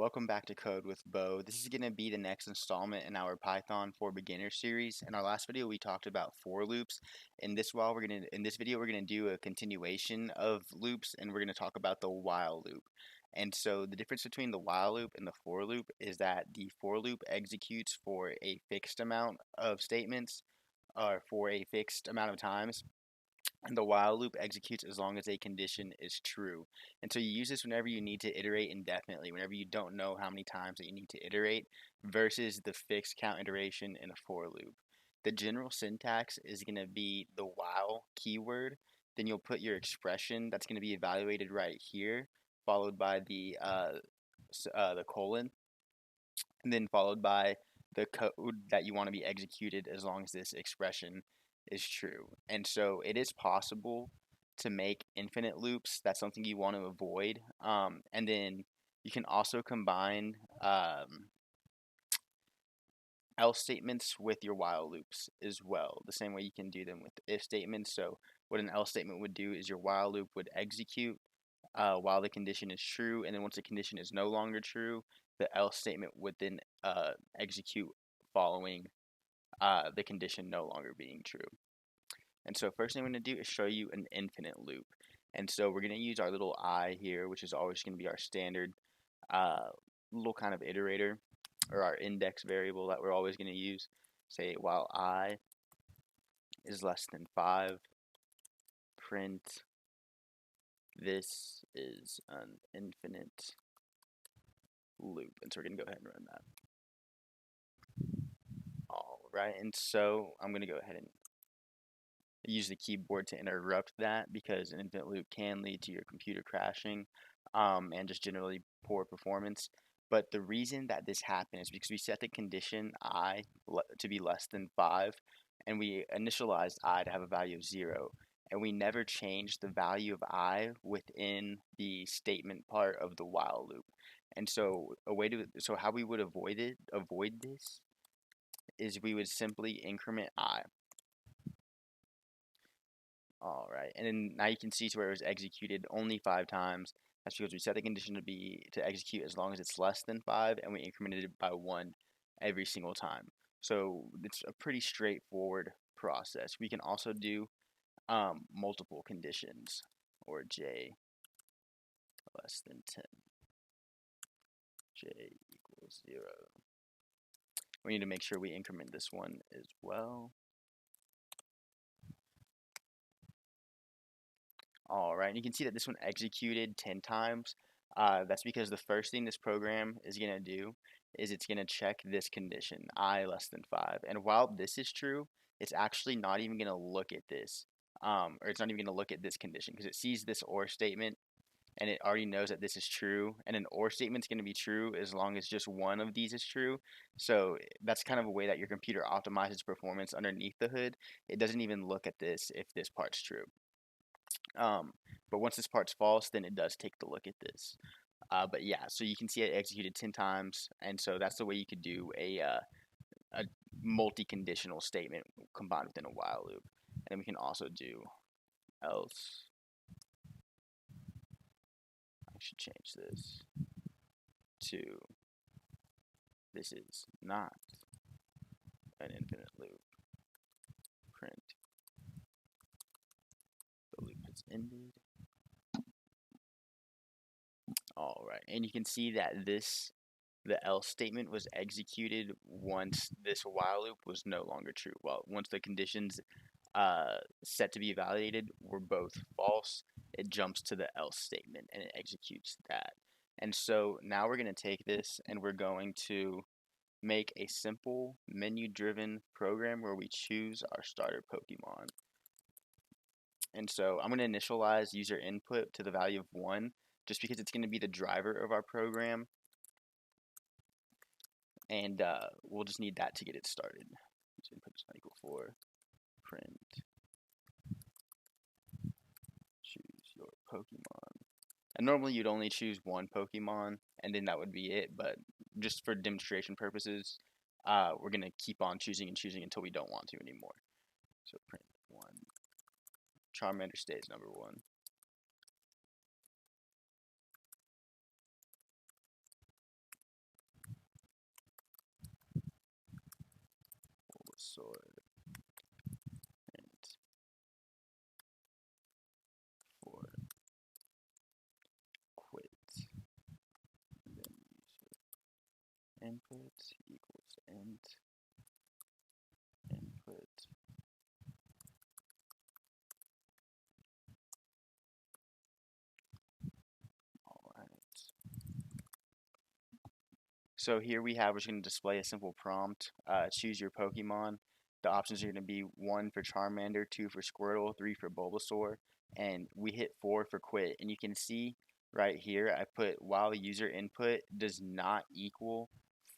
welcome back to Code with Bo. This is going to be the next installment in our Python for Beginners series. In our last video, we talked about for loops. In this video, we're going to do a continuation of loops, and we're going to talk about the while loop. And so the difference between the while loop and the for loop is that the for loop executes for a fixed amount of statements, or for a fixed amount of times. And the while loop executes as long as a condition is true. And so you use this whenever you need to iterate indefinitely, whenever you don't know how many times that you need to iterate, versus the fixed count iteration in a for loop. The general syntax is going to be the while keyword. Then you'll put your expression that's going to be evaluated right here, followed by the colon, and then followed by the code that you want to be executed as long as this expression is true. And so it is possible to make infinite loops. That's something you want to avoid. And then you can also combine else statements with your while loops as well, the same way you can do them with if statements. So what an else statement would do is your while loop would execute while the condition is true, and then once the condition is no longer true, the else statement would then execute following the condition no longer being true. And so first thing I'm going to do is show you an infinite loop. And so we're going to use our little I here, which is always going to be our standard little kind of iterator, or our index variable that we're always going to use. Say while I is less than 5, print this is an infinite loop. And so we're going to go ahead and run that. Alright, and so I'm going to go ahead and use the keyboard to interrupt that, because an infinite loop can lead to your computer crashing and just generally poor performance. But the reason that this happened is because we set the condition I to be less than 5, and we initialized I to have a value of 0. And we never changed the value of I within the statement part of the while loop. And so how we would avoid this is we would simply increment I. Alright, and then now you can see to where it was executed only 5 times. That's because we set the condition to execute as long as it's less than 5, and we incremented it by 1 every single time. So it's a pretty straightforward process. We can also do multiple conditions, or j less than 10, j equals 0. We need to make sure we increment this one as well. Alright, and you can see that this one executed 10 times. That's because the first thing this program is going to do is it's going to check this condition, I less than 5. And while this is true, it's actually not even going to look at this, or it's not even going to look at this condition, because it sees this or statement, and it already knows that this is true. And an or statement is going to be true as long as just one of these is true. So that's kind of a way that your computer optimizes performance underneath the hood. It doesn't even look at this if this part's true. But once this part's false, then it does take the look at this. But yeah, so you can see it executed 10 times, and so that's the way you could do a multi-conditional statement combined within a while loop. And then we can also do else. I should change this to this is not an infinite loop. Print the loop has ended. Alright, and you can see that the else statement was executed once this while loop was no longer true. Well, once the conditions set to be validated were both false, it jumps to the else statement and it executes that. And so now we're going to take this and we're going to make a simple menu-driven program where we choose our starter Pokemon. And so I'm going to initialize user input to the value of 1, just because it's going to be the driver of our program. And we'll just need that to get it started. So input is not equal 4, print, choose your Pokemon. And normally you'd only choose one Pokemon, and then that would be it. But just for demonstration purposes, we're going to keep on choosing and choosing until we don't want to anymore. So print 1. Charmander stays number 1. Bulbasaur, print for quit, and then user input equals int input. All right. So here we have, we're just going to display a simple prompt. Choose your Pokemon. The options are going to be 1 for Charmander, 2 for Squirtle, 3 for Bulbasaur, and we hit 4 for quit. And you can see right here, I put while user input does not equal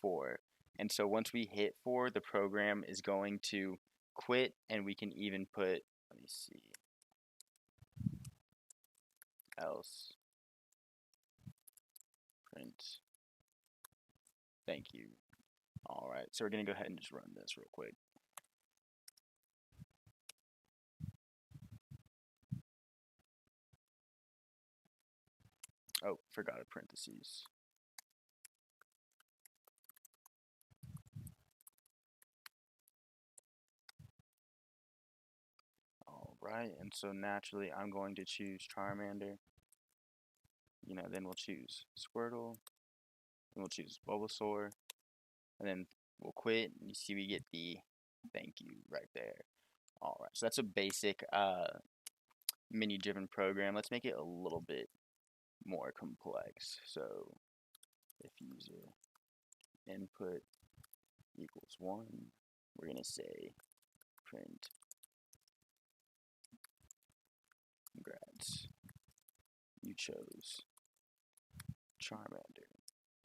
4. And so once we hit 4, the program is going to quit, and we can even put, let me see, else print. Thank you. All right, so we're going to go ahead and just run this real quick. Oh, forgot a parentheses. All right, and so naturally I'm going to choose Charmander. Then we'll choose Squirtle, then we'll choose Bulbasaur, and then we'll quit. And you see we get the thank you right there. All right, so that's a basic menu-driven program. Let's make it a little bit more complex. So if user input equals 1, we're going to say print congrats, you chose Charmander.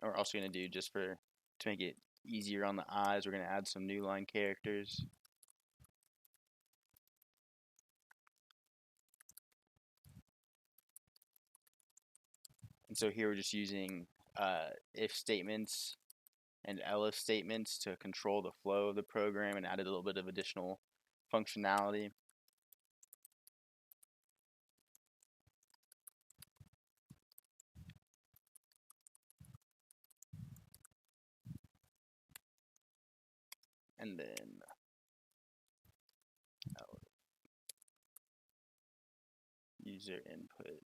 And we're also going to do, just to make it easier on the eyes, we're going to add some new line characters. And so here we're just using if statements and elif statements to control the flow of the program and added a little bit of additional functionality. And then user input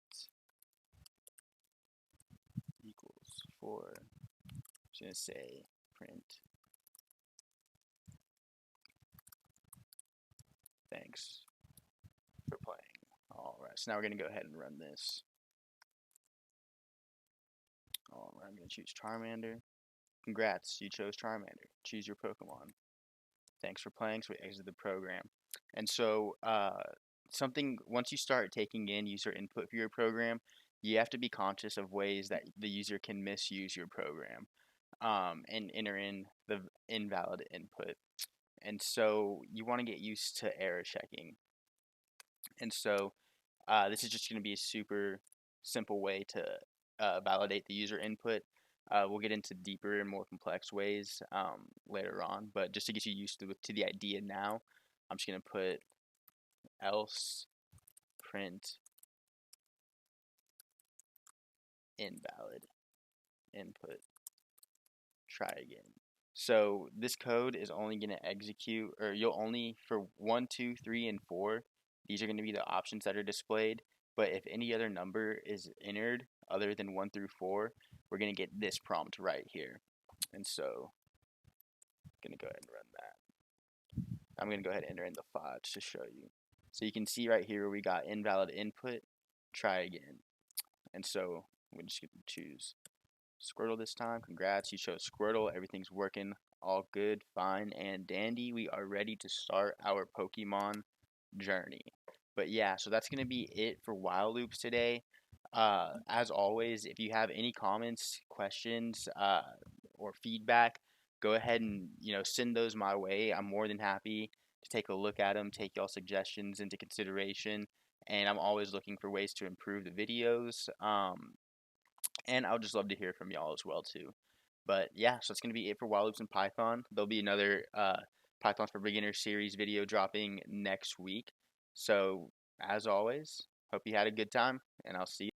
equals 4. I'm just going to say print thanks for playing. All right, so now we're going to go ahead and run this. All right, I'm going to choose Charmander. Congrats, you chose Charmander. Choose your Pokemon. Thanks for playing. So we exit the program. And so once you start taking in user input for your program, you have to be conscious of ways that the user can misuse your program and enter in the invalid input. And so you want to get used to error checking. And so this is just going to be a super simple way to validate the user input. We'll get into deeper and more complex ways later on, but just to get you used to the idea now, I'm just going to put else print invalid input, try again. So this code is only going to execute, or you'll only, for 1, 2, 3, and 4, these are going to be the options that are displayed. But if any other number is entered other than 1 through 4, we're going to get this prompt right here. And so I'm going to go ahead and run that. I'm going to go ahead and enter in the 5 to show you. So you can see right here we got invalid input, try again. And so we're just going to choose Squirtle this time. Congrats, you chose Squirtle. Everything's working all good, fine, and dandy. We are ready to start our Pokemon journey. But yeah, so that's going to be it for while loops today. As always, if you have any comments, questions, or feedback, go ahead and send those my way. I'm more than happy to take a look at them, take y'all suggestions into consideration, and I'm always looking for ways to improve the videos. And I would just love to hear from y'all as well too. But yeah, so that's going to be it for while loops in Python. There'll be another Python for Beginners series video dropping next week. So as always, hope you had a good time, and I'll see you.